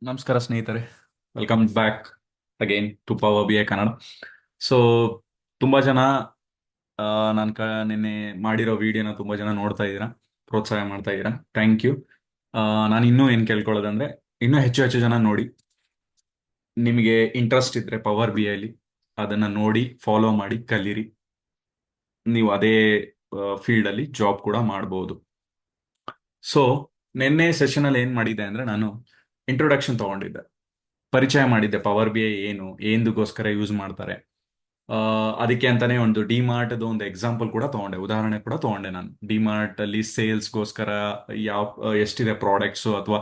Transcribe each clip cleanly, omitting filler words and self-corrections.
ನಮಸ್ಕಾರ ಸ್ನೇಹಿತರೆ, welcome back again to power B I Kannada. So ತುಂಬಾ ಜನ ನಾನು ನಿನ್ನೆ ಮಾಡಿರೋ ವಿಡಿಯೋನ ತುಂಬಾ ಜನ ನೋಡ್ತಾ ಇದ್ದೀರಾ, ಪ್ರೋತ್ಸಾಹ ಮಾಡ್ತಾ ಇದ್ದೀರಾ. Thank you. ನಾನು ಇನ್ನೂ ಏನು ಕೇಳ್ಕೊಳ್ಳೋದಂದ್ರೆ, ಇನ್ನೂ ಹೆಚ್ಚು ಹೆಚ್ಚು ಜನ ನೋಡಿ, ನಿಮಗೆ ಇಂಟ್ರೆಸ್ಟ್ ಇದ್ರೆ ಪವರ್ ಬಿ ಐಲಿ ಅದನ್ನ ನೋಡಿ ಫಾಲೋ ಮಾಡಿ ಕಲೀರಿ. ನೀವು ಅದೇ ಫೀಲ್ಡ್ ಅಲ್ಲಿ ಜಾಬ್ ಕೂಡ ಮಾಡಬಹುದು. ಸೊ ನಿನ್ನೆ ಸೆಷನ್ ಅಲ್ಲಿ ಏನ್ ಮಾಡಿದ್ದೆ ಅಂದ್ರೆ, ನಾನು ಇಂಟ್ರೊಡಕ್ಷನ್ ತಗೊಂಡಿದ್ದೆ, ಪರಿಚಯ ಮಾಡಿದ್ದೆ ಪವರ್ ಬಿ ಐ ಏನು, ಏನದಕ್ಕೋಸ್ಕರ ಯೂಸ್ ಮಾಡ್ತಾರೆ. ಅದಕ್ಕೆ ಅಂತಾನೆ ಒಂದು ಡಿಮಾರ್ಟ್ ಒಂದು ಎಕ್ಸಾಂಪಲ್ ಕೂಡ ತಗೊಂಡೆ, ಉದಾಹರಣೆ ಕೂಡ ತಗೊಂಡೆ. ನಾನು ಡಿಮಾರ್ಟ್ ಅಲ್ಲಿ ಸೇಲ್ಸ್ಗೋಸ್ಕರ ಎಷ್ಟಿದೆ ಪ್ರಾಡಕ್ಟ್ಸು, ಅಥವಾ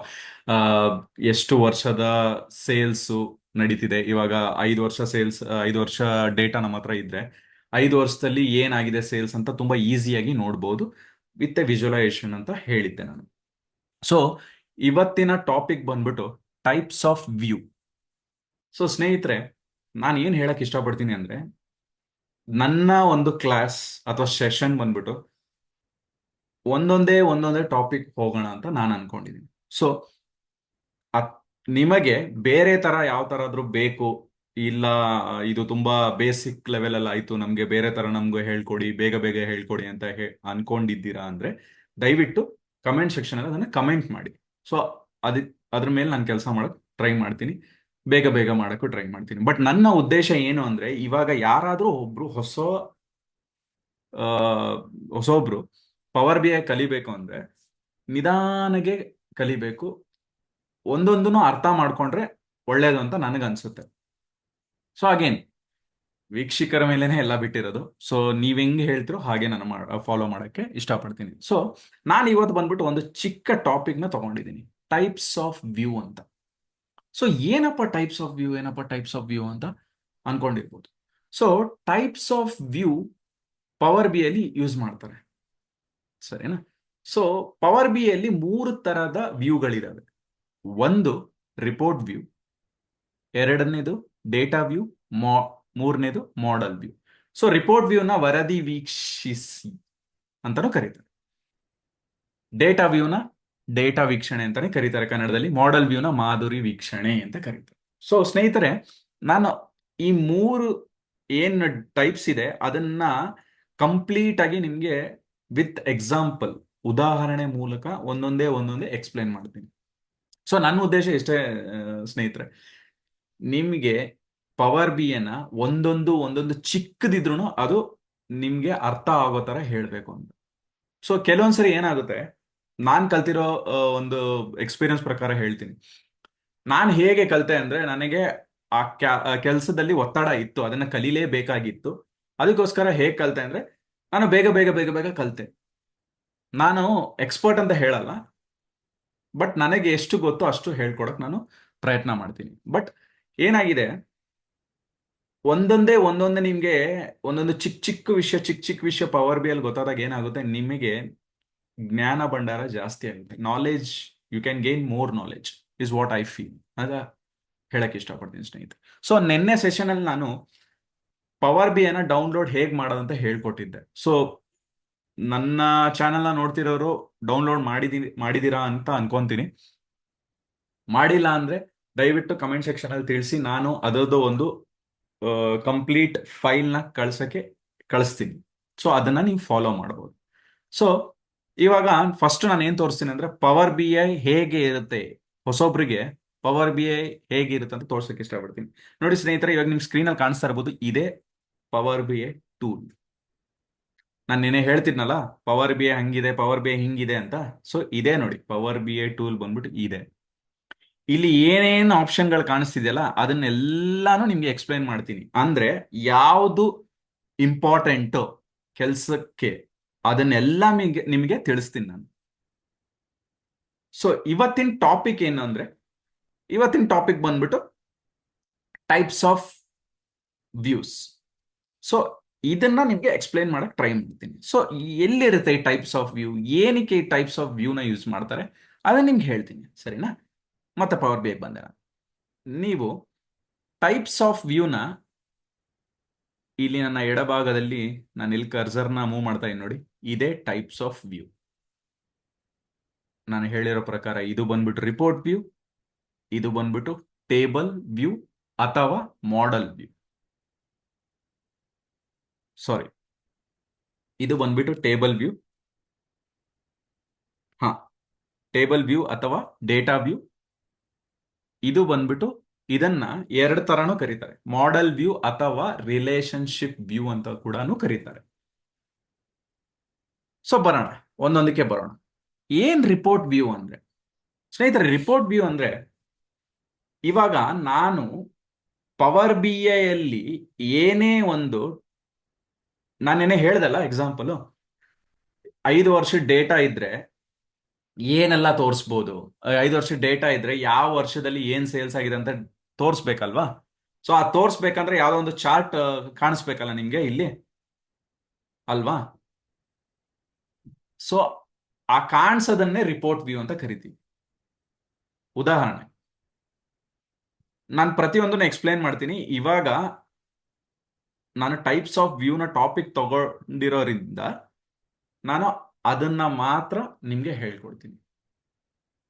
ಎಷ್ಟು ವರ್ಷದ ಸೇಲ್ಸ್ ನಡೀತಿದೆ. ಇವಾಗ 5 ವರ್ಷ ಸೇಲ್ಸ್, 5 ವರ್ಷ ಡೇಟಾ ನಮ್ಮ ಹತ್ರ ಇದ್ರೆ 5 ವರ್ಷದಲ್ಲಿ ಏನಾಗಿದೆ ಸೇಲ್ಸ್ ಅಂತ ತುಂಬಾ ಈಸಿಯಾಗಿ ನೋಡ್ಬೋದು ವಿತ್ ಎ ವಿಜುವಲೈಸೇಷನ್ ಅಂತ ಹೇಳಿದ್ದೆ ನಾನು. ಸೊ ಇವತ್ತಿನ ಟಾಪಿಕ್ ಬಂದ್ಬಿಟ್ಟು ಟೈಪ್ಸ್ ಆಫ್ ವ್ಯೂ. ಸೊ ಸ್ನೇಹಿತರೆ, ನಾನು ಏನ್ ಹೇಳಕ್ ಇಷ್ಟಪಡ್ತೀನಿ ಅಂದ್ರೆ, ನನ್ನ ಒಂದು ಕ್ಲಾಸ್ ಅಥವಾ ಸೆಷನ್ ಬಂದ್ಬಿಟ್ಟು ಒಂದೊಂದೇ ಟಾಪಿಕ್ ಹೋಗೋಣ ಅಂತ ನಾನು ಅನ್ಕೊಂಡಿದ್ದೀನಿ. ಸೊ ನಿಮಗೆ ಬೇರೆ ತರ ಯಾವ ತರಾದ್ರೂ ಬೇಕು, ಇಲ್ಲ ಇದು ತುಂಬಾ ಬೇಸಿಕ್ ಲೆವೆಲ್ ಅಲ್ಲಿ ಆಯ್ತು, ನಮ್ಗೆ ಬೇರೆ ತರ ನಮ್ಗೆ ಹೇಳ್ಕೊಡಿ, ಬೇಗ ಬೇಗ ಹೇಳ್ಕೊಡಿ ಅಂತ ಅನ್ಕೊಂಡಿದ್ದೀರಾ ಅಂದ್ರೆ, ದಯವಿಟ್ಟು ಕಮೆಂಟ್ ಸೆಕ್ಷನ್ ಅಲ್ಲಿ ಅದನ್ನ ಕಮೆಂಟ್ ಮಾಡಿ. ಸೊ ಅದ್ ಅದ್ರ ಮೇಲೆ ನಾನು ಕೆಲಸ ಮಾಡಕ್ ಟ್ರೈ ಮಾಡ್ತೀನಿ, ಬೇಗ ಬೇಗ ಮಾಡಕ್ಕೂ ಟ್ರೈ ಮಾಡ್ತೀನಿ. ಬಟ್ ನನ್ನ ಉದ್ದೇಶ ಏನು ಅಂದ್ರೆ, ಇವಾಗ ಯಾರಾದ್ರೂ ಒಬ್ರು ಆ ಹೊಸೊಬ್ರು ಪವರ್ ಬಿ ಐ ಕಲಿಬೇಕು ಅಂದ್ರೆ ನಿಧಾನಗೆ ಕಲಿಬೇಕು, ಒಂದೊಂದನ್ನು ಅರ್ಥ ಮಾಡ್ಕೊಂಡ್ರೆ ಒಳ್ಳೇದು ಅಂತ ನನಗನ್ಸುತ್ತೆ. ಸೊ ಅಗೇನ್, ವೀಕ್ಷಕರ ಮೇಲೆನೆ ಎಲ್ಲ ಬಿಟ್ಟಿರೋದು. ಸೊ ನೀವ್ ಹೆಂಗ್ ಹೇಳ್ತಿರೋ ಹಾಗೆ ನಾನು ಫಾಲೋ ಮಾಡಕ್ಕೆ ಇಷ್ಟಪಡ್ತೀನಿ. ಸೊ ನಾನು ಇವತ್ತು ಬಂದ್ಬಿಟ್ಟು ಒಂದು ಚಿಕ್ಕ ಟಾಪಿಕ್ ನ ತಗೊಂಡಿದ್ದೀನಿ, ಟೈಪ್ಸ್ ಆಫ್ ವ್ಯೂ ಅಂತ. ಸೊ ಏನಪ್ಪ ಟೈಪ್ಸ್ ಆಫ್ ವ್ಯೂ ಅಂತ ಅನ್ಕೊಂಡಿರ್ಬೋದು. So types of view power BI ಅಲ್ಲಿ ಯೂಸ್ ಮಾಡ್ತಾರೆ, ಸರಿನಾ? ಸೊ ಪವರ್ ಬಿ ಅಲ್ಲಿ 3 ತರದ ವ್ಯೂಗಳಿದಾವೆ. ಒಂದು ರಿಪೋರ್ಟ್ ವ್ಯೂ, ಎರಡನೇದು ಡೇಟಾ ವ್ಯೂ, ಮೂರನೇದು ಮಾಡೆಲ್ ವ್ಯೂ. ಸೊ ರಿಪೋರ್ಟ್ ವ್ಯೂನ ವರದಿ ವೀಕ್ಷಿಸಿ ಅಂತಾನೂ ಕರೀತಾರೆ, ಡೇಟಾ ವ್ಯೂನ ಡೇಟಾ ವೀಕ್ಷಣೆ ಅಂತಾನೆ ಕರೀತಾರೆ ಕನ್ನಡದಲ್ಲಿ, ಮಾಡೆಲ್ ವ್ಯೂನ ಮಾಧುರಿ ವೀಕ್ಷಣೆ ಅಂತ ಕರೀತಾರೆ. ಸೊ ಸ್ನೇಹಿತರೆ, ನಾನು ಈ 3 ಏನ್ ಟೈಪ್ಸ್ ಇದೆ ಅದನ್ನ ಕಂಪ್ಲೀಟ್ ಆಗಿ ನಿಮ್ಗೆ ವಿತ್ ಎಕ್ಸಾಂಪಲ್, ಉದಾಹರಣೆ ಮೂಲಕ ಒಂದೊಂದೇ ಎಕ್ಸ್ಪ್ಲೈನ್ ಮಾಡ್ತೀನಿ. ಸೊ ನನ್ನ ಉದ್ದೇಶ ಇಷ್ಟೇ ಸ್ನೇಹಿತರೆ, ನಿಮ್ಗೆ ಪವರ್ ಬಿ ನ ಒಂದೊಂದು ಚಿಕ್ಕದಿದ್ರು ಅದು ನಿಮ್ಗೆ ಅರ್ಥ ಆಗೋ ತರ ಹೇಳ್ಬೇಕು ಅಂತ. ಸೊ ಕೆಲವೊಂದ್ಸರಿ ಏನಾಗುತ್ತೆ, ನಾನ್ ಕಲ್ತಿರೋ ಒಂದು ಎಕ್ಸ್ಪೀರಿಯನ್ಸ್ ಪ್ರಕಾರ ಹೇಳ್ತೀನಿ. ನಾನು ಹೇಗೆ ಕಲಿತೆ ಅಂದ್ರೆ, ನನಗೆ ಆ ಕೆಲಸದಲ್ಲಿ ಒತ್ತಡ ಇತ್ತು, ಅದನ್ನ ಕಲೀಲೇಬೇಕಾಗಿತ್ತು. ಅದಕ್ಕೋಸ್ಕರ ಹೇಗೆ ಕಲಿತೆ ಅಂದ್ರೆ, ನಾನು ಬೇಗ ಬೇಗ ಬೇಗ ಬೇಗ ಕಲಿತೆ. ನಾನು ಎಕ್ಸ್ಪರ್ಟ್ ಅಂತ ಹೇಳಲ್ಲ, ಬಟ್ ನನಗೆ ಎಷ್ಟು ಗೊತ್ತೋ ಅಷ್ಟು ಹೇಳ್ಕೊಡಕ್ ನಾನು ಪ್ರಯತ್ನ ಮಾಡ್ತೀನಿ. ಬಟ್ ಏನಾಗಿದೆ, ಒಂದೊಂದೇ ನಿಮ್ಗೆ ಒಂದೊಂದು ಚಿಕ್ಕ ಚಿಕ್ಕ ವಿಷಯ ಪವರ್ ಬಿ ಅಲ್ಲಿ ಗೊತ್ತಾದಾಗ ಏನಾಗುತ್ತೆ, ನಿಮಗೆ ಜ್ಞಾನ ಭಂಡಾರ ಜಾಸ್ತಿ ಆಗುತ್ತೆ. Knowledge, you can gain more knowledge is what I feel ಅದ ಹೇಳಕ್ ಇಷ್ಟಪಡ್ತೀನಿ ಸ್ನೇಹಿತರೆ. ಸೊ ನಿನ್ನೆ ಸೆಷನ್ ಅಲ್ಲಿ ನಾನು ಪವರ್ ಬಿ ಅನ್ನ ಡೌನ್ಲೋಡ್ ಹೇಗ್ ಮಾಡೋದಂತ ಹೇಳ್ಕೊಟ್ಟಿದ್ದೆ. ಸೊ ನನ್ನ ಚಾನೆಲ್ ನ ನೋಡ್ತಿರೋರು ಡೌನ್ಲೋಡ್ ಮಾಡಿದೀರಾ ಅಂತ ಅನ್ಕೊಂತೀನಿ. ಮಾಡಿಲ್ಲ ಅಂದ್ರೆ ದಯವಿಟ್ಟು ಕಮೆಂಟ್ ಸೆಕ್ಷನ್ ಅಲ್ಲಿ ತಿಳಿಸಿ, ನಾನು ಅದರದ್ದು ಒಂದು ಕಂಪ್ಲೀಟ್ ಫೈಲ್ ನ ಕಳಿಸ್ತೀನಿ. ಸೊ ಅದನ್ನ ನೀವು ಫಾಲೋ ಮಾಡಬಹುದು. ಸೊ ಇವಾಗ ಫಸ್ಟ್ ನಾನು ಏನ್ ತೋರಿಸ್ತೀನಿ ಅಂದ್ರೆ, ಪವರ್ ಬಿ ಐ ಹೇಗೆ ಇರುತ್ತೆ, ಹೊಸೊಬ್ರಿಗೆ ಪವರ್ ಬಿ ಐ ಹೇಗಿರುತ್ತೆ ಅಂತ ತೋರ್ಸಕ್ಕೆ ಇಷ್ಟಪಡ್ತೀನಿ. ನೋಡಿ ಸ್ನೇಹಿತರೆ, ಇವಾಗ ನಿಮ್ ಸ್ಕ್ರೀನ್ ಅಲ್ಲಿ ಕಾಣಿಸ್ತಾ ಇರಬಹುದು, ಇದೇ ಪವರ್ ಬಿ ಐ ಟೂಲ್. ನಾನು ನಿನ್ನೆ ಹೇಳ್ತಿದ್ನಲ್ಲ ಪವರ್ ಬಿ ಐ ಹಂಗಿದೆ, ಪವರ್ ಬಿ ಐ ಹಿಂಗಿದೆ ಅಂತ. ಸೊ ಇದೇ ನೋಡಿ, ಪವರ್ ಬಿ ಐ ಟೂಲ್ ಬಂದ್ಬಿಟ್ಟು ಇದೆ. ಇಲ್ಲಿ ಏನೇನು ಆಪ್ಷನ್ಗಳು ಕಾಣಿಸ್ತಿದೆಯಲ್ಲ ಅದನ್ನೆಲ್ಲಾನು ನಿಮ್ಗೆ ಎಕ್ಸ್ಪ್ಲೈನ್ ಮಾಡ್ತೀನಿ. ಅಂದ್ರೆ ಯಾವುದು ಇಂಪಾರ್ಟೆಂಟ್ ಕೆಲ್ಸಕ್ಕೆ ಅದನ್ನೆಲ್ಲ ನಿಮಗೆ ತಿಳಿಸ್ತೀನಿ ನಾನು. ಸೊ ಇವತ್ತಿನ ಟಾಪಿಕ್ ಏನು ಅಂದ್ರೆ, ಇವತ್ತಿನ ಟಾಪಿಕ್ ಬಂದ್ಬಿಟ್ಟು ಟೈಪ್ಸ್ ಆಫ್ ವ್ಯೂಸ್. ಸೊ ಇದನ್ನ ನಿಮ್ಗೆ ಎಕ್ಸ್ಪ್ಲೈನ್ ಮಾಡಕ್ ಟ್ರೈ ಮಾಡ್ತೀನಿ. ಸೊ ಎಲ್ಲಿರುತ್ತೆ ಈ ಟೈಪ್ಸ್ ಆಫ್ ವ್ಯೂ, ಏನಕ್ಕೆ ಈ ಟೈಪ್ಸ್ ಆಫ್ ವ್ಯೂನ ಯೂಸ್ ಮಾಡ್ತಾರೆ ಅದನ್ನ ನಿಮ್ಗೆ ಹೇಳ್ತೀನಿ, ಸರಿನಾ? ಮತ್ತೆ ಪವರ್ ಬಿ ಐ ಬಂದೆ ನೀವು ಟೈಪ್ಸ್ ಆಫ್ ವ್ಯೂನ ಇಲ್ಲಿ ನನ್ನ ಎಡಭಾಗದಲ್ಲಿ ನಾನು ಇಲ್ಲಿ ಕರ್ಸರ್ನ ಮೂವ್ ಮಾಡ್ತಾ ಇದ್ದೀನಿ ನೋಡಿ, ಇದೇ ಟೈಪ್ಸ್ ಆಫ್ ವ್ಯೂ. ನಾನು ಹೇಳಿರೋ ಪ್ರಕಾರ ಇದು ಬಂದ್ಬಿಟ್ಟು ರಿಪೋರ್ಟ್ ವ್ಯೂ, ಇದು ಬಂದ್ಬಿಟ್ಟು ಟೇಬಲ್ ವ್ಯೂ ಅಥವಾ ಮಾಡೆಲ್ ವ್ಯೂ. ಸಾರಿ, ಇದು ಬಂದ್ಬಿಟ್ಟು ಟೇಬಲ್ ವ್ಯೂ. ಹಾ, ಟೇಬಲ್ ವ್ಯೂ ಅಥವಾ ಡೇಟಾ ವ್ಯೂ. ಇದು ಬಂದ್ಬಿಟ್ಟು ಇದನ್ನ ಎರಡು ತರನೂ ಕರೀತಾರೆ. ಮಾಡೆಲ್ ವ್ಯೂ ಅಥವಾ ರಿಲೇಶನ್ಶಿಪ್ ವ್ಯೂ ಅಂತ ಕೂಡ ಕರೀತಾರೆ. ಸೊ ಬರೋಣ, ಒಂದೊಂದಕ್ಕೆ ಬರೋಣ. ಏನ್ ರಿಪೋರ್ಟ್ ವ್ಯೂ ಅಂದ್ರೆ? ಸ್ನೇಹಿತರೆ, ರಿಪೋರ್ಟ್ ವ್ಯೂ ಅಂದ್ರೆ ಇವಾಗ ನಾನು ಪವರ್ ಬಿ ಅಲ್ಲಿ ಏನೇ ಒಂದು, ನಾನೇನೇ ಹೇಳ್ದಲ್ಲ ಎಕ್ಸಾಂಪಲ್, 5 ವರ್ಷದ ಡೇಟಾ ಇದ್ರೆ ಏನೆಲ್ಲ ತೋರಿಸ್ಬೋದು, 5 ವರ್ಷದ ಡೇಟಾ ಇದ್ರೆ ಯಾವ ವರ್ಷದಲ್ಲಿ ಏನ್ ಸೇಲ್ಸ್ ಆಗಿದೆ ಅಂತ ತೋರಿಸ್ಬೇಕಲ್ವಾ? ಸೊ ಆ ತೋರಿಸ್ಬೇಕಂದ್ರೆ ಯಾವ್ದೋ ಒಂದು ಚಾರ್ಟ್ ಕಾಣಿಸ್ಬೇಕಲ್ಲ ನಿಮ್ಗೆ ಇಲ್ಲಿ, ಅಲ್ವಾ? ಸೊ ಆ ಕಾಣಿಸೋದನ್ನೇ ರಿಪೋರ್ಟ್ ವ್ಯೂ ಅಂತ ಕರಿತೀವಿ. ಉದಾಹರಣೆ, ನಾನು ಪ್ರತಿಯೊಂದನ್ನು ಎಕ್ಸ್ಪ್ಲೇನ್ ಮಾಡ್ತೀನಿ. ಇವಾಗ ನಾನು ಟೈಪ್ಸ್ ಆಫ್ ವ್ಯೂನ ಟಾಪಿಕ್ ತಗೊಂಡಿರೋದ್ರಿಂದ ನಾನು ಅದನ್ನ ಮಾತ್ರ ನಿಮ್ಗೆ ಹೇಳ್ಕೊಡ್ತೀನಿ.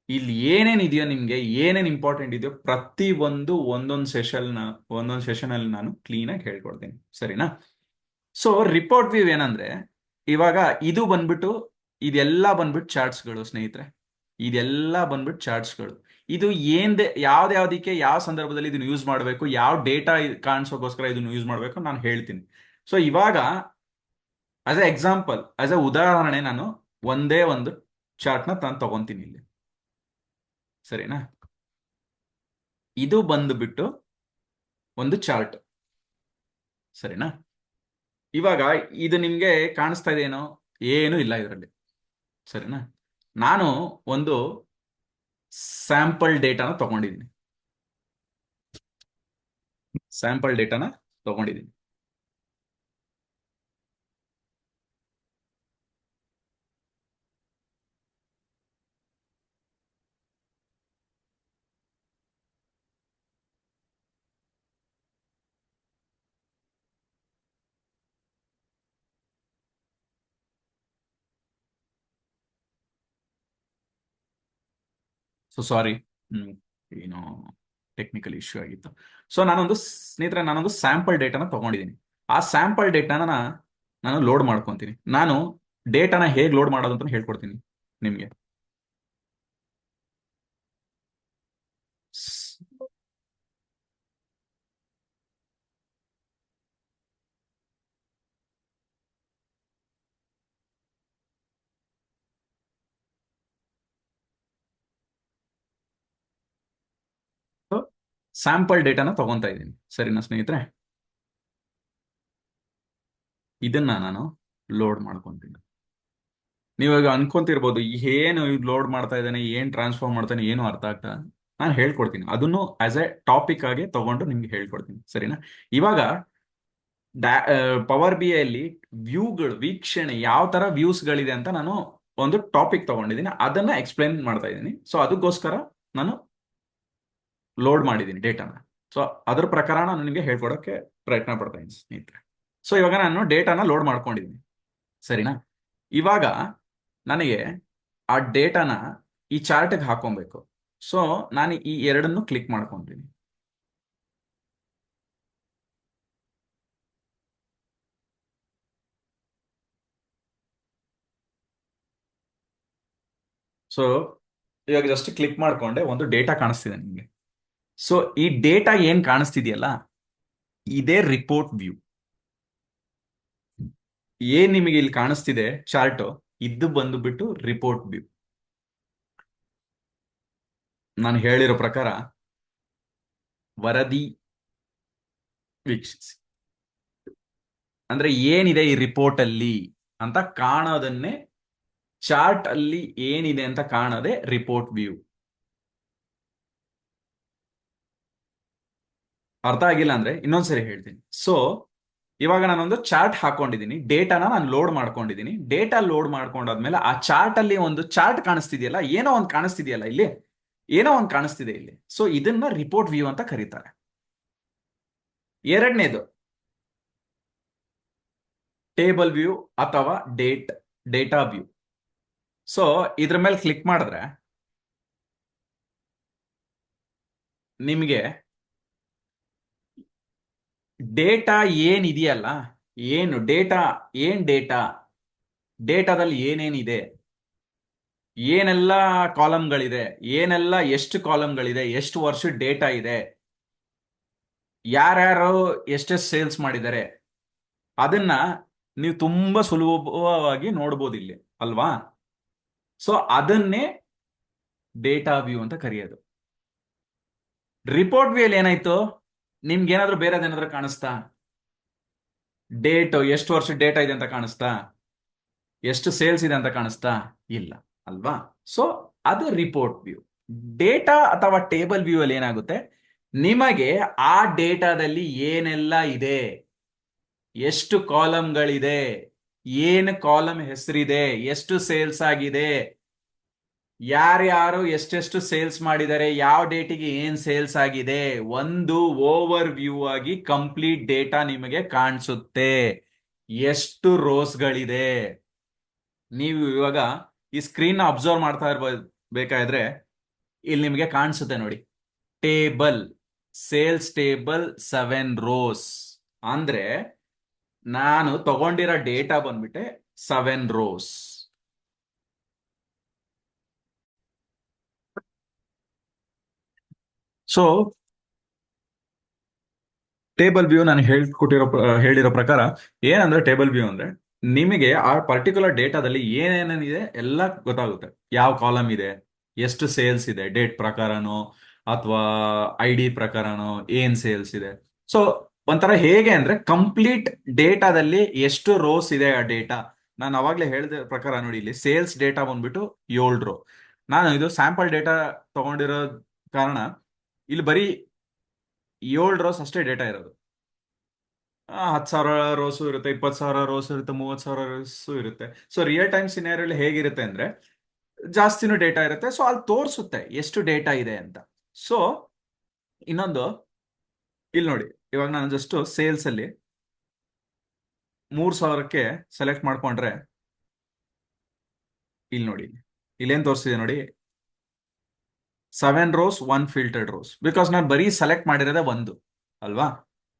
ಇಲ್ಲಿ ಏನೇನ್ ಇದೆಯೋ, ನಿಮ್ಗೆ ಏನೇನ್ ಇಂಪಾರ್ಟೆಂಟ್ ಇದೆಯೋ ಪ್ರತಿ ಒಂದೊಂದು ಸೆಷನ್ ಅಲ್ಲಿ ನಾನು ಕ್ಲೀನ್ ಆಗಿ ಹೇಳ್ಕೊಡ್ತೀನಿ, ಸರಿನಾ? ಸೊ ರಿಪೋರ್ಟ್ ವ್ಯೂ ಏನಂದ್ರೆ, ಇವಾಗ ಇದು ಬಂದ್ಬಿಟ್ಟು, ಇದೆಲ್ಲ ಬಂದ್ಬಿಟ್ಟು ಚಾರ್ಟ್ಸ್ಗಳು ಸ್ನೇಹಿತರೆ. ಇದೆಲ್ಲ ಬಂದ್ಬಿಟ್ಟು ಚಾರ್ಟ್ಸ್ಗಳು. ಇದು ಯಾವ್ದಕ್ಕೆ ಯಾವ ಸಂದರ್ಭದಲ್ಲಿ ಇದನ್ನು ಯೂಸ್ ಮಾಡಬೇಕು, ಯಾವ ಡೇಟಾ ಕಾಣಿಸೋಕೋಸ್ಕರ ಇದನ್ನು ಯೂಸ್ ಮಾಡಬೇಕು ನಾನು ಹೇಳ್ತೀನಿ. ಸೊ ಇವಾಗ as A example, as A ಉದಾಹರಣೆ, ನಾನು ಒಂದೇ ಒಂದು ಚಾರ್ಟ್ನ ನಾನು ತಗೊಂತೀನಿ ಇಲ್ಲಿ, ಸರಿನಾ? ಇದು ಬಂದ್ಬಿಟ್ಟು ಒಂದು ಚಾರ್ಟ್, ಸರಿನಾ? ಇವಾಗ ಇದು ನಿಮ್ಗೆ ಕಾಣಿಸ್ತಾ ಇದೆಯೇನೋ? ಏನು ಇಲ್ಲ ಇದರಲ್ಲಿ, ಸರಿನಾ? ನಾನು ಒಂದು ಸ್ಯಾಂಪಲ್ ಡೇಟಾನ ತಗೊಂಡಿದ್ದೀನಿ. ಸೊ ಸಾರಿ, ಏನೋ ಟೆಕ್ನಿಕಲ್ ಇಶ್ಯೂ ಆಗಿತ್ತು. ಸೊ ಸ್ನೇಹಿತರೆ, ನಾನೊಂದು ಸ್ಯಾಂಪಲ್ ಡೇಟಾನ ತಗೊಂಡಿದ್ದೀನಿ. ಆ ಸ್ಯಾಂಪಲ್ ಡೇಟಾನ ನಾನು ಲೋಡ್ ಮಾಡ್ಕೊತೀನಿ. ನಾನು ಡೇಟಾನ ಹೇಗೆ ಲೋಡ್ ಮಾಡೋದು ಅಂತ ಹೇಳ್ಕೊಡ್ತೀನಿ ನಿಮ್ಗೆ. ಸ್ಯಾಂಪಲ್ ಡೇಟಾನ ತಗೊಂತಾ ಇದ್ದೀನಿ, ಸರಿನಾ ಸ್ನೇಹಿತರೆ? ಇದನ್ನ ನಾನು ಲೋಡ್ ಮಾಡ್ಕೊಂತೀನಿ. ನೀವಾಗ ಅನ್ಕೊಂತಿರ್ಬೋದು, ಏನು ಲೋಡ್ ಮಾಡ್ತಾ ಇದ್ದಾನೆ, ಏನ್ ಟ್ರಾನ್ಸ್ಫಾರ್ಮ್ ಮಾಡ್ತಾನೆ, ಏನು ಅರ್ಥ ಆಗ್ತಾ? ನಾನು ಹೇಳ್ಕೊಡ್ತೀನಿ, ಅದನ್ನು ಆಸ್ ಎ ಟಾಪಿಕ್ ಆಗಿ ತಗೊಂಡು ನಿಮ್ಗೆ ಹೇಳ್ಕೊಡ್ತೀನಿ, ಸರಿನಾ? ಇವಾಗ ಪವರ್ ಬಿ ಅಲ್ಲಿ ವೀಕ್ಷಣೆ, ಯಾವ ತರ ವ್ಯೂಸ್ಗಳಿದೆ ಅಂತ ನಾನು ಒಂದು ಟಾಪಿಕ್ ತಗೊಂಡಿದ್ದೀನಿ, ಅದನ್ನ ಎಕ್ಸ್ಪ್ಲೈನ್ ಮಾಡ್ತಾ ಇದ್ದೀನಿ. ಸೊ ಅದಕ್ಕೋಸ್ಕರ ನಾನು ಲೋಡ್ ಮಾಡಿದ್ದೀನಿ ಡೇಟಾನ. ಸೊ ಅದ್ರ ಪ್ರಕಾರ ನಾನು ನಿಮಗೆ ಹೇಳ್ಕೊಡೋಕೆ ಪ್ರಯತ್ನ ಪಡ್ತಾ ಇದ್ದೀನಿ ಸ್ನೇಹಿತರೆ. ಸೊ ಇವಾಗ ನಾನು ಡೇಟಾನ ಲೋಡ್ ಮಾಡ್ಕೊಂಡಿದ್ದೀನಿ, ಸರಿನಾ? ಇವಾಗ ನನಗೆ ಆ ಡೇಟಾನ ಈ ಚಾರ್ಟ್ಗೆ ಹಾಕೊಬೇಕು. ಸೊ ನಾನು ಈ ಎರಡನ್ನು ಕ್ಲಿಕ್ ಮಾಡ್ಕೊಂತೀನಿ. ಸೊ ಇವಾಗ ಜಸ್ಟ್ ಕ್ಲಿಕ್ ಮಾಡ್ಕೊಂಡೆ, ಒಂದು ಡೇಟಾ ಕಾಣಿಸ್ತಿದೆ ನಿಮಗೆ. ಸೊ ಈ ಡೇಟಾ ಏನ್ ಕಾಣಿಸ್ತಿದೆಯಲ್ಲ, ಇದೇ ರಿಪೋರ್ಟ್ ವ್ಯೂ. ಏನ್ ನಿಮಗೆ ಇಲ್ಲಿ ಕಾಣಿಸ್ತಿದೆ ಚಾರ್ಟ್, ಇದು ಬಂದುಬಿಟ್ಟು ರಿಪೋರ್ಟ್ ವ್ಯೂ. ನಾನು ಹೇಳಿರೋ ಪ್ರಕಾರ ವರದಿ ವೀಕ್ಷಿಸಿ, ಅಂದ್ರೆ ಏನಿದೆ ಈ ರಿಪೋರ್ಟ್ ಅಲ್ಲಿ ಅಂತ ಕಾಣೋದನ್ನೇ, ಚಾರ್ಟ್ ಅಲ್ಲಿ ಏನಿದೆ ಅಂತ ಕಾಣೋದೇ ರಿಪೋರ್ಟ್ ವ್ಯೂ. ಅರ್ಥ ಆಗಿಲ್ಲ ಅಂದ್ರೆ ಇನ್ನೊಂದ್ಸರಿ ಹೇಳ್ತೀನಿ. ಸೊ ಇವಾಗ ನಾನೊಂದು ಚಾರ್ಟ್ ಹಾಕೊಂಡಿದ್ದೀನಿ, ಡೇಟಾನ ನಾನು ಲೋಡ್ ಮಾಡ್ಕೊಂಡಿದ್ದೀನಿ. ಡೇಟಾ ಲೋಡ್ ಮಾಡ್ಕೊಂಡಾದ್ಮೇಲೆ ಆ ಚಾರ್ಟ್ ಅಲ್ಲಿ ಒಂದು ಚಾರ್ಟ್ ಕಾಣಿಸ್ತಿದೆಯಲ್ಲ, ಏನೋ ಒಂದು ಕಾಣಿಸ್ತಿದೆಯಲ್ಲ ಇಲ್ಲಿ, ಏನೋ ಒಂದು ಕಾಣಿಸ್ತಿದೆ ಇಲ್ಲಿ. ಸೊ ಇದನ್ನ ರಿಪೋರ್ಟ್ ವ್ಯೂ ಅಂತ ಕರೀತಾರೆ. ಎರಡನೇದು ಟೇಬಲ್ ವ್ಯೂ ಅಥವಾ ಡೇಟಾ ವ್ಯೂ. ಸೊ ಇದ್ರ ಮೇಲೆ ಕ್ಲಿಕ್ ಮಾಡಿದ್ರೆ ನಿಮಗೆ ಡೇಟಾ ಏನಿದೆಯಲ್ಲ, ಏನು ಡೇಟಾ, ಏನ್ ಡೇಟಾ, ಡೇಟಾದಲ್ಲಿ ಏನೇನಿದೆ, ಏನೆಲ್ಲ ಕಾಲಮ್ಗಳಿದೆ, ಏನೆಲ್ಲ ಎಷ್ಟು ಕಾಲಮ್ಗಳಿದೆ, ಎಷ್ಟು ವರ್ಷದ ಡೇಟಾ ಇದೆ, ಯಾರ್ಯಾರು ಎಷ್ಟೆಷ್ಟು ಸೇಲ್ಸ್ ಮಾಡಿದ್ದಾರೆ, ಅದನ್ನ ನೀವು ತುಂಬಾ ಸುಲಭವಾಗಿ ನೋಡ್ಬೋದು ಇಲ್ಲಿ, ಅಲ್ವಾ? ಸೊ ಅದನ್ನೇ ಡೇಟಾ ವ್ಯೂ ಅಂತ ಕರೆಯೋದು. ರಿಪೋರ್ಟ್ ವ್ಯೂ ಅಲ್ಲಿ ಏನಾಯ್ತು? ನಿಮ್ಗೆ ಏನಾದ್ರೂ ಬೇರೆದೇನಾದ್ರೂ ಕಾಣಿಸ್ತಾ? ಡೇಟ್, ಎಷ್ಟು ವರ್ಷದ ಡೇಟಾ ಇದೆ ಅಂತ ಕಾಣಿಸ್ತಾ? ಎಷ್ಟು ಸೇಲ್ಸ್ ಇದೆ ಅಂತ ಕಾಣಿಸ್ತಾ? ಇಲ್ಲ, ಅಲ್ವಾ? ಸೊ ಅದು ರಿಪೋರ್ಟ್ ವ್ಯೂ. ಡೇಟಾ ಅಥವಾ ಟೇಬಲ್ ವ್ಯೂ ಅಲ್ಲಿ ಏನಾಗುತ್ತೆ, ನಿಮಗೆ ಆ ಡೇಟಾದಲ್ಲಿ ಏನೆಲ್ಲ ಇದೆ, ಎಷ್ಟು ಕಾಲಮ್ಗಳಿದೆ, ಏನು ಕಾಲಮ್ ಹೆಸರಿದೆ, ಎಷ್ಟು ಸೇಲ್ಸ್ ಆಗಿದೆ, ಯಾರ್ಯಾರು ಎಷ್ಟೆಷ್ಟು ಸೇಲ್ಸ್ ಮಾಡಿದ್ದಾರೆ, ಯಾವ ಡೇಟಿಗೆ ಏನ್ ಸೇಲ್ಸ್ ಆಗಿದೆ, ಒಂದು ಓವರ್ ವ್ಯೂ ಆಗಿ ಕಂಪ್ಲೀಟ್ ಡೇಟಾ ನಿಮಗೆ ಕಾಣಿಸುತ್ತೆ. ಎಷ್ಟು ರೋಸ್ಗಳಿದೆ, ನೀವು ಇವಾಗ ಈ ಸ್ಕ್ರೀನ್ ಅಬ್ಸರ್ವ್ ಮಾಡ್ತಾ ಇರ್ಬೋದು, ಬೇಕಾದ್ರೆ ಇಲ್ಲಿ ನಿಮಗೆ ಕಾಣಿಸುತ್ತೆ ನೋಡಿ, ಟೇಬಲ್, ಸೇಲ್ಸ್ ಟೇಬಲ್ 7 rows. ಅಂದ್ರೆ ನಾನು ತಗೊಂಡಿರೋ ಡೇಟಾ ಬಂದ್ಬಿಟ್ಟೆ 7 rows. ಸೊ ಟೇಬಲ್ ವ್ಯೂ ನಾನು ಹೇಳಿರೋ ಪ್ರಕಾರ ಏನಂದ್ರೆ, ಟೇಬಲ್ ವ್ಯೂ ಅಂದ್ರೆ ನಿಮಗೆ ಆ ಪರ್ಟಿಕ್ಯುಲರ್ ಡೇಟಾದಲ್ಲಿ ಏನೇನಿದೆ ಎಲ್ಲ ಗೊತ್ತಾಗುತ್ತೆ. ಯಾವ ಕಾಲಮ್ ಇದೆ, ಎಷ್ಟು ಸೇಲ್ಸ್ ಇದೆ, ಡೇಟ್ ಪ್ರಕಾರನೋ ಅಥವಾ ಐ ಡಿ ಪ್ರಕಾರನೋ ಏನ್ ಸೇಲ್ಸ್ ಇದೆ. ಸೊ ಒಂಥರ ಹೇಗೆ ಅಂದ್ರೆ, ಕಂಪ್ಲೀಟ್ ಡೇಟಾದಲ್ಲಿ ಎಷ್ಟು ರೋಸ್ ಇದೆ ಆ ಡೇಟಾ. ನಾನು ಅವಾಗ್ಲೇ ಹೇಳಿದ ಪ್ರಕಾರ ನೋಡಿ, ಇಲ್ಲಿ ಸೇಲ್ಸ್ ಡೇಟಾ ಬಂದ್ಬಿಟ್ಟು 7 ರೋ. ನಾನು ಇದು ಸ್ಯಾಂಪಲ್ ಡೇಟಾ ತಗೊಂಡಿರೋ ಕಾರಣ ಇಲ್ಲಿ ಬರೀ 7 rows ಅಷ್ಟೇ ಡೇಟಾ ಇರೋದು. 10,000 ರೋಸು ಇರುತ್ತೆ, 20,000 ರೋಸ್ ಇರುತ್ತೆ, 30,000 ರೋಸು ಇರುತ್ತೆ. ಸೊ ರಿಯಲ್ ಟೈಮ್ ಸಿನಾರಿಯಲ್ಲಿ ಹೇಗಿರುತ್ತೆ ಅಂದ್ರೆ, ಜಾಸ್ತಿನೂ ಡೇಟಾ ಇರುತ್ತೆ. ಸೊ ಅಲ್ಲಿ ತೋರಿಸುತ್ತೆ ಎಷ್ಟು ಡೇಟಾ ಇದೆ ಅಂತ. ಸೊ ಇನ್ನೊಂದು, ಇಲ್ಲಿ ನೋಡಿ, ಇವಾಗ ನಾನು ಜಸ್ಟ್ ಸೇಲ್ಸ್ ಅಲ್ಲಿ 3,000ಕ್ಕೆ ಸೆಲೆಕ್ಟ್ ಮಾಡ್ಕೊಂಡ್ರೆ, ಇಲ್ಲಿ ನೋಡಿ, ಇಲ್ಲೇನ್ ತೋರಿಸ್ತಿದೆ ನೋಡಿ, 7 rows 1 filtered rows. ಬಿಕಾಸ್ ನಾನು ಬರೀ ಸೆಲೆಕ್ಟ್ ಮಾಡಿರೋದೇ ಒಂದು, ಅಲ್ವಾ?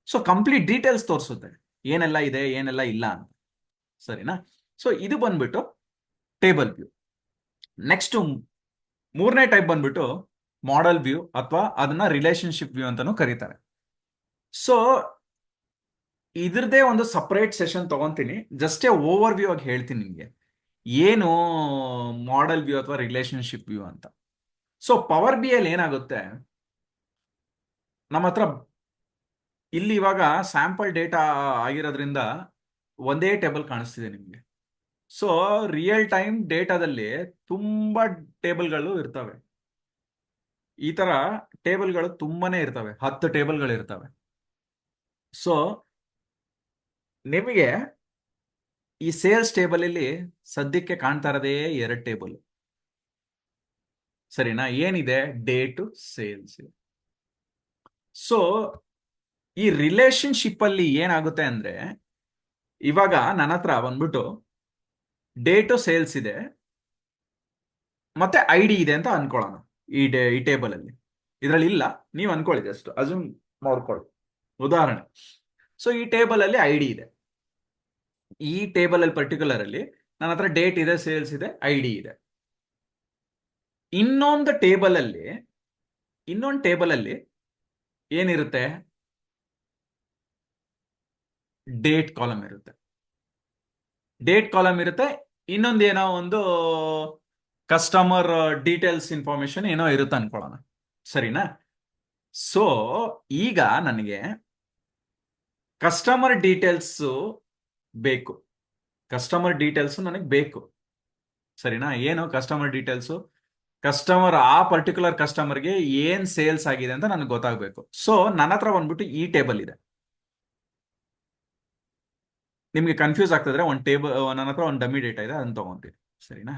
ಸೊ ಕಂಪ್ಲೀಟ್ ಡೀಟೇಲ್ಸ್ ತೋರಿಸುತ್ತೆ, ಏನೆಲ್ಲ ಇದೆ ಏನೆಲ್ಲ ಇಲ್ಲ ಅಂತ. ಸರಿನಾ? ಸೊ ಇದು ಬಂದ್ಬಿಟ್ಟು ಟೇಬಲ್ ವ್ಯೂ. ನೆಕ್ಸ್ಟ್ ಮೂರನೇ ಟೈಪ್ ಬಂದ್ಬಿಟ್ಟು ಮಾಡೆಲ್ ವ್ಯೂ, ಅಥವಾ ಅದನ್ನ ರಿಲೇಶನ್ಶಿಪ್ ವ್ಯೂ ಅಂತಾನೂ ಕರೀತಾರೆ. ಸೊ ಇದ್ರದೇ ಒಂದು ಸಪರೇಟ್ ಸೆಷನ್ ತಗೊಂತೀನಿ. ಜಸ್ಟೇ ಓವರ್ ವ್ಯೂ ಆಗಿ ಹೇಳ್ತೀನಿ ನಿಮಗೆ, ಏನು ಮಾಡೆಲ್ ವ್ಯೂ ಅಥವಾ ರಿಲೇಶನ್ಶಿಪ್ ವ್ಯೂ ಅಂತ. ಸೊ ಪವರ್ ಬಿ ಅಲ್ಲಿ ಏನಾಗುತ್ತೆ, ನಮ್ಮ ಹತ್ರ ಇಲ್ಲಿ ಇವಾಗ ಸ್ಯಾಂಪಲ್ ಡೇಟಾ ಆಗಿರೋದ್ರಿಂದ ಒಂದೇ ಟೇಬಲ್ ಕಾಣಿಸ್ತಿದೆ ನಿಮಗೆ. ಸೊ ರಿಯಲ್ ಟೈಮ್ ಡೇಟಾದಲ್ಲಿ ತುಂಬಾ ಟೇಬಲ್ಗಳು ಇರ್ತವೆ. ಈ ತರ ಟೇಬಲ್ಗಳು ತುಂಬಾನೇ ಇರ್ತವೆ, 10 ಟೇಬಲ್ಗಳು ಇರ್ತವೆ. ಸೊ ನಿಮಗೆ ಈ ಸೇಲ್ಸ್ ಟೇಬಲ್ ಅಲ್ಲಿ ಸದ್ಯಕ್ಕೆ ಕಾಣ್ತಾ ಇರೋದೇ 2 ಟೇಬಲ್. ಸರಿನಾ? ಏನಿದೆ? Date, sales. ಸೊ ಈ ರಿಲೇಶನ್ಶಿಪ್ ಅಲ್ಲಿ ಏನಾಗುತ್ತೆ ಅಂದ್ರೆ, ಇವಾಗ ನನ್ನ ಹತ್ರ ಬಂದ್ಬಿಟ್ಟು ಡೇಟು, ಸೇಲ್ಸ್ ಇದೆ, ಮತ್ತೆ ಐ ಡಿ ಇದೆ ಅಂತ ಅನ್ಕೊಳ್ಳೋಣ. ಈ ಟೇಬಲ್ ಅಲ್ಲಿ ಇದ್ರಲ್ಲಿ ಇಲ್ಲ, ನೀವು ಅನ್ಕೊಳ್ಳಿ, ಜಸ್ಟ್ ಅಸ್ಯೂಮ್ ಮಾಡ್ಕೊಳ್ಳಿ, ಉದಾಹರಣೆ. ಸೊ ಈ ಟೇಬಲ್ ಅಲ್ಲಿ ಐ ಡಿ ಇದೆ, ಈ ಟೇಬಲ್ ಅಲ್ಲಿ ಪರ್ಟಿಕ್ಯುಲರ್ ಅಲ್ಲಿ ನನ್ನ ಹತ್ರ ಡೇಟ್ ಇದೆ, ಸೇಲ್ಸ್ ಇದೆ, ಐ ಡಿ ಇದೆ. ಇನ್ನೊಂದು ಟೇಬಲ್ ಅಲ್ಲಿ, ಏನಿರುತ್ತೆ? ಡೇಟ್ ಕಾಲಮ್ ಇರುತ್ತೆ. ಡೇಟ್ ಕಾಲಮ್ ಇರುತ್ತೆ. ಇನ್ನೊಂದೇನೋ ಒಂದು ಕಸ್ಟಮರ್ ಡೀಟೇಲ್ಸ್ ಇನ್ಫಾರ್ಮೇಶನ್ ಏನೋ ಇರುತ್ತೆ ಅನ್ಕೊಳ್ಳೋಣ. ಸರಿನಾ? ಸೊ ಈಗ ನನಗೆ ಕಸ್ಟಮರ್ ಡೀಟೇಲ್ಸ್ ಬೇಕು. ಕಸ್ಟಮರ್ ಡೀಟೇಲ್ಸ್ ನನಗೆ ಬೇಕು. ಸರಿನಾ? ಏನು ಕಸ್ಟಮರ್ ಡೀಟೇಲ್ಸು? ಕಸ್ಟಮರ್, ಆ ಪರ್ಟಿಕ್ಯುಲರ್ ಕಸ್ಟಮರ್ಗೆ ಏನ್ ಸೇಲ್ಸ್ ಆಗಿದೆ ಅಂತ ನನಗೆ ಗೊತ್ತಾಗಬೇಕು. ಸೊ ನನ್ನ ಹತ್ರ ಬಂದ್ಬಿಟ್ಟು ಈ ಟೇಬಲ್ ಇದೆ. ನಿಮ್ಗೆ ಕನ್ಫ್ಯೂಸ್ ಆಗ್ತದ್ರೆ ಒಂದು ಟೇಬಲ್, ನನ್ನ ಹತ್ರ ಒಂದು ಡಮ್ಮಿ ಡೇಟಾ ಇದೆ, ಅದನ್ನ ತಗೊಂತೀನಿ. ಸರಿನಾ?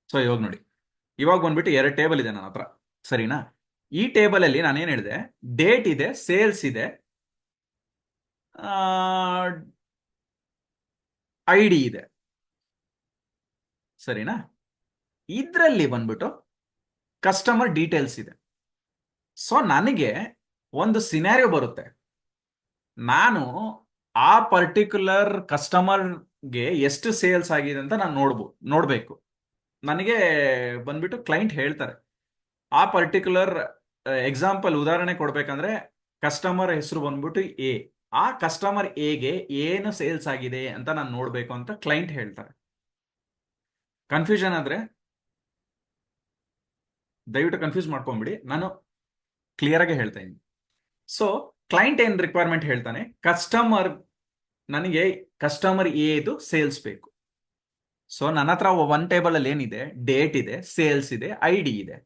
ಸೊ ಇವಾಗ ನೋಡಿ, ಇವಾಗ ಬಂದ್ಬಿಟ್ಟು 2 ಟೇಬಲ್ ಇದೆ ನನ್ನ ಹತ್ರ, ಸರಿನಾ? ಈ ಟೇಬಲ್ ಅಲ್ಲಿ ನಾನೇನ್ ಹೇಳಿದೆ, ಡೇಟ್ ಇದೆ, ಸೇಲ್ಸ್ ಇದೆ, ಐ ಡಿ ಇದೆ, ಸರಿನಾ? ಇದ್ರಲ್ಲಿ ಬಂದ್ಬಿಟ್ಟು ಕಸ್ಟಮರ್ ಡೀಟೇಲ್ಸ್ ಇದೆ. ಸೊ ನನಗೆ ಒಂದು ಸಿನಾರಿಯೋ ಬರುತ್ತೆ, ನಾನು ಆ ಪರ್ಟಿಕ್ಯುಲರ್ ಕಸ್ಟಮರ್ಗೆ ಎಷ್ಟು ಸೇಲ್ಸ್ ಆಗಿದೆ ಅಂತ ನಾನು ನೋಡ್ಬೇಕು. ನನಗೆ ಬಂದ್ಬಿಟ್ಟು ಕ್ಲೈಂಟ್ ಹೇಳ್ತಾರೆ, ಆ ಪರ್ಟಿಕ್ಯುಲರ್ ಎಕ್ಸಾಂಪಲ್ ಉದಾಹರಣೆ ಕೊಡ್ಬೇಕಂದ್ರೆ ಕಸ್ಟಮರ್ ಹೆಸರು ಬಂದ್ಬಿಟ್ಟು ಎ, ಆ ಕಸ್ಟಮರ್ ಎಗೆ ಏನು ಸೇಲ್ಸ್ ಆಗಿದೆ ಅಂತ ನಾನು ನೋಡ್ಬೇಕು ಅಂತ ಕ್ಲೈಂಟ್ ಹೇಳ್ತಾರೆ. ಕನ್ಫ್ಯೂಷನ್ ಆದ್ರೆ ದಯವಿಟ್ಟು ಕನ್ಫ್ಯೂಸ್ ಮಾಡ್ಕೊಂಬಿಡಿ, ನಾನು ಕ್ಲಿಯರ್ ಆಗಿ ಹೇಳ್ತಾ ಇದ್ದೀನಿ. ಸೊ ಕ್ಲೈಂಟ್ ಏನ್ ರಿಕ್ವೈರ್ಮೆಂಟ್ ಹೇಳ್ತಾನೆ, ನನಗೆ ಕಸ್ಟಮರ್ ಎದು ಸೇಲ್ಸ್ ಬೇಕು. ಸೊ ನನ್ನ ಹತ್ರ ಒನ್ ಟೇಬಲ್ ಅಲ್ಲಿ ಏನಿದೆ, ಡೇಟ್ ಇದೆ, ಸೇಲ್ಸ್ ಇದೆ, ಐ ಡಿ ಇದೆ.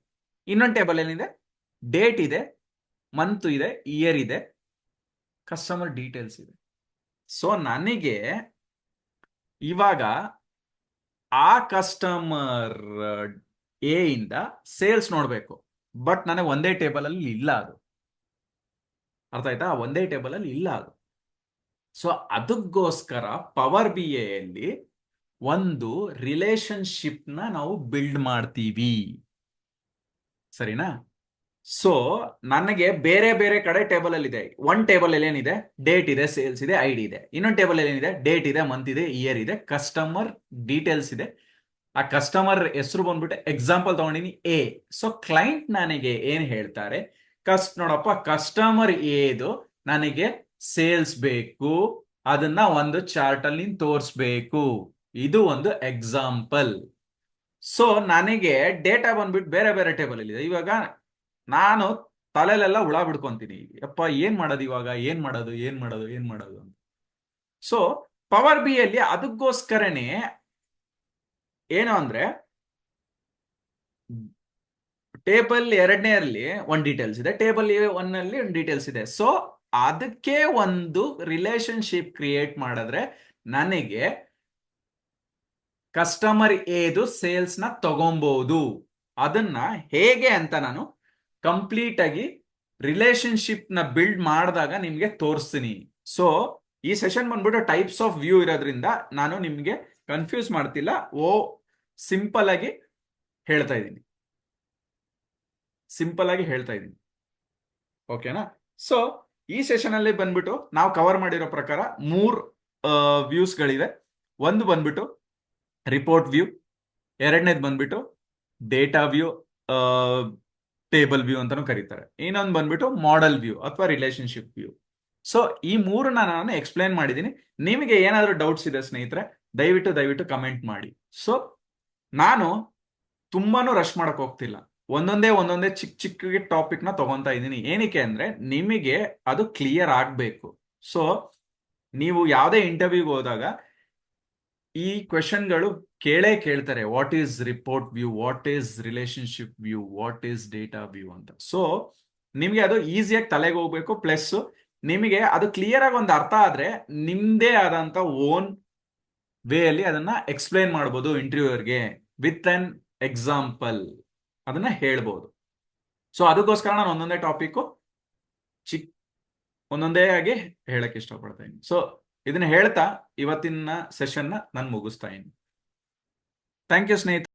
ಇನ್ನೊಂದು ಟೇಬಲ್ ಏನಿದೆ, ಡೇಟ್ ಇದೆ, ಮಂತ್ ಇದೆ, ಇಯರ್ ಇದೆ, ಕಸ್ಟಮರ್ ಡೀಟೇಲ್ಸ್ ಇದೆ. ಸೊ ನನಗೆ ಇವಾಗ ಆ ಕಸ್ಟಮರ್ ಎ ಇಂದ ಸೇಲ್ಸ್ ನೋಡ್ಬೇಕು, ಬಟ್ ನನಗೆ ಒಂದೇ ಟೇಬಲ್ ಅಲ್ಲಿ ಇಲ್ಲ ಅದು. ಅರ್ಥ ಆಯ್ತಾ? ಒಂದೇ ಟೇಬಲ್ ಅಲ್ಲಿ ಇಲ್ಲ ಅದು. ಸೊ ಅದಕ್ಕೋಸ್ಕರ ಪವರ್ ಬಿ ಅಲ್ಲಿ ಒಂದು ರಿಲೇಶನ್ಶಿಪ್ ನ ನಾವು ಬಿಲ್ಡ್ ಮಾಡ್ತೀವಿ, ಸರಿನಾ? ಸೊ ನನಗೆ ಬೇರೆ ಬೇರೆ ಕಡೆ ಟೇಬಲ್ ಅಲ್ಲಿ ಇದೆ. ಒನ್ ಟೇಬಲ್ ಅಲ್ಲಿ ಏನಿದೆ, ಡೇಟ್ ಇದೆ, ಸೇಲ್ಸ್ ಇದೆ, ಐ ಡಿ ಇದೆ. ಇನ್ನೊಂದು ಟೇಬಲ್ ಅಲ್ಲಿ ಏನಿದೆ, ಡೇಟ್ ಇದೆ, ಮಂತ್ ಇದೆ, ಇಯರ್ ಇದೆ, ಕಸ್ಟಮರ್ ಡೀಟೇಲ್ಸ್ ಇದೆ. ಆ ಕಸ್ಟಮರ್ ಹೆಸರು ಬಂದ್ಬಿಟ್ಟು ಎಕ್ಸಾಂಪಲ್ ತಗೊಂಡಿನಿ ಎ. ಸೊ ಕ್ಲೈಂಟ್ ನನಗೆ ಏನ್ ಹೇಳ್ತಾರೆ, ನೋಡಪ್ಪ, ಕಸ್ಟಮರ್ ಎದು ನನಗೆ ಸೇಲ್ಸ್ ಬೇಕು, ಅದನ್ನ ಒಂದು ಚಾರ್ಟ್ ಅಲ್ಲಿ ತೋರಿಸ್ಬೇಕು. ಇದು ಒಂದು ಎಕ್ಸಾಂಪಲ್. ಸೊ ನನಗೆ ಡೇಟಾ ಬಂದ್ಬಿಟ್ಟು ಬೇರೆ ಬೇರೆ ಟೇಬಲ್ ಅಲ್ಲಿ ಇದೆ. ಇವಾಗ ನಾನು ತಲೆಲೆಲ್ಲ ಹುಳ ಬಿಡ್ಕೊಂತೀನಿ, ಅಪ್ಪ ಏನ್ ಮಾಡೋದು ಇವಾಗ, ಏನ್ ಮಾಡೋದು ಅಂತ. ಸೊ ಪವರ್ ಬಿ ಅಲ್ಲಿ ಅದಕ್ಕೋಸ್ಕರನೇ ಏನು ಅಂದ್ರೆ, ಟೇಬಲ್ 2ನೇ ಒಂದು ಡೀಟೇಲ್ಸ್ ಇದೆ, ಟೇಬಲ್ 1 ಒಂದು ಡೀಟೇಲ್ಸ್ ಇದೆ. ಸೊ ಅದಕ್ಕೆ ಒಂದು ರಿಲೇಶನ್ಶಿಪ್ ಕ್ರಿಯೇಟ್ ಮಾಡಿದ್ರೆ ನನಗೆ ಕಸ್ಟಮರ್ ಎದು ಸೇಲ್ಸ್ ನ ತಗೊಬಹುದು. ಅದನ್ನ ಹೇಗೆ ಅಂತ ನಾನು ಕಂಪ್ಲೀಟ್ ಆಗಿ ರಿಲೇಶನ್ಶಿಪ್ ನ ಬಿಲ್ಡ್ ಮಾಡಿದಾಗ ನಿಮ್ಗೆ ತೋರಿಸ್ತೀನಿ. ಸೊ ಈ ಸೆಷನ್ ಬಂದ್ಬಿಟ್ಟು ಟೈಪ್ಸ್ ಆಫ್ ವ್ಯೂ ಇರೋದ್ರಿಂದ ನಾನು ನಿಮ್ಗೆ ಕನ್ಫ್ಯೂಸ್ ಮಾಡ್ತಿಲ್ಲ, ಸಿಂಪಲ್ ಆಗಿ ಹೇಳ್ತಾ ಇದ್ದೀನಿ, ಓಕೆನಾ? ಸೊ ಈ ಸೆಷನ್ ಅಲ್ಲಿ ಬಂದ್ಬಿಟ್ಟು ನಾವು ಕವರ್ ಮಾಡಿರೋ ಪ್ರಕಾರ 3 ವ್ಯೂಸ್ ಗಳಿವೆ. ಒಂದು ಬಂದ್ಬಿಟ್ಟು ರಿಪೋರ್ಟ್ ವ್ಯೂ, ಎರಡನೇದು ಬಂದ್ಬಿಟ್ಟು ಡೇಟಾ ವ್ಯೂ, ಟೇಬಲ್ ವ್ಯೂ ಅಂತಾನು ಕರೀತಾರೆ. ಇನ್ನೊಂದು ಬಂದ್ಬಿಟ್ಟು ಮಾಡೆಲ್ ವ್ಯೂ ಅಥವಾ ರಿಲೇಶನ್ಶಿಪ್ ವ್ಯೂ. ಸೊ ಈ 3ನ ನಾನು ಎಕ್ಸ್ಪ್ಲೇನ್ ಮಾಡಿದ್ದೀನಿ. ನಿಮಗೆ ಏನಾದರೂ ಡೌಟ್ಸ್ ಇದೆ ಸ್ನೇಹಿತರೆ, ದಯವಿಟ್ಟು ಕಮೆಂಟ್ ಮಾಡಿ. ಸೊ ನಾನು ತುಂಬಾನು ರಶ್ ಮಾಡಕ್ ಹೋಗ್ತಿಲ್ಲ, ಒಂದೊಂದೇ ಚಿಕ್ಕ ಟಾಪಿಕ್ ನ ತಗೊಂತಾ ಇದ್ದೀನಿ. ಏನಕ್ಕೆ ಅಂದ್ರೆ ನಿಮಗೆ ಅದು ಕ್ಲಿಯರ್ ಆಗ್ಬೇಕು. ಸೊ ನೀವು ಯಾವುದೇ ಇಂಟರ್ವ್ಯೂಗೆ ಹೋದಾಗ ಈ ಕ್ವೆಶನ್ಗಳು ಕೇಳ್ತಾರೆ, what is report view, what is relationship view, what is data view ಅಂತ. ಸೊ ನಿಮ್ಗೆ ಅದು ಈಸಿಯಾಗಿ ತಲೆಗೆ ಹೋಗ್ಬೇಕು, ಪ್ಲಸ್ ನಿಮಗೆ ಅದು ಕ್ಲಿಯರ್ ಆಗಿ ಒಂದು ಅರ್ಥ ಆದ್ರೆ ನಿಮ್ದೇ ಆದಂತ ಓನ್ ವೇ ಅಲ್ಲಿ ಅದನ್ನ ಎಕ್ಸ್ಪ್ಲೇನ್ ಮಾಡ್ಬೋದು ಇಂಟರ್ವ್ಯೂಯರ್ಗೆ ವಿತ್ ಅನ್ ಎಕ್ಸಾಂಪಲ್, ಅದನ್ನ ಹೇಳ್ಬೋದು. ಸೊ ಅದಕ್ಕೋಸ್ಕರ ನಾನು ಒಂದೊಂದೇ ಆಗಿ ಹೇಳಕ್ ಇಷ್ಟಪಡ್ತಾ ಇದ್ದೀನಿ. ಸೊ ಇದನ್ನ ಹೇಳ್ತಾ ಇವತ್ತಿನ ಸೆಷನ್ ನಾನು ಮುಗಿಸ್ತಾ ಇದ್ದೀನಿ. ಥ್ಯಾಂಕ್ ಯು ಸ್ನೇಹಿತರೆ.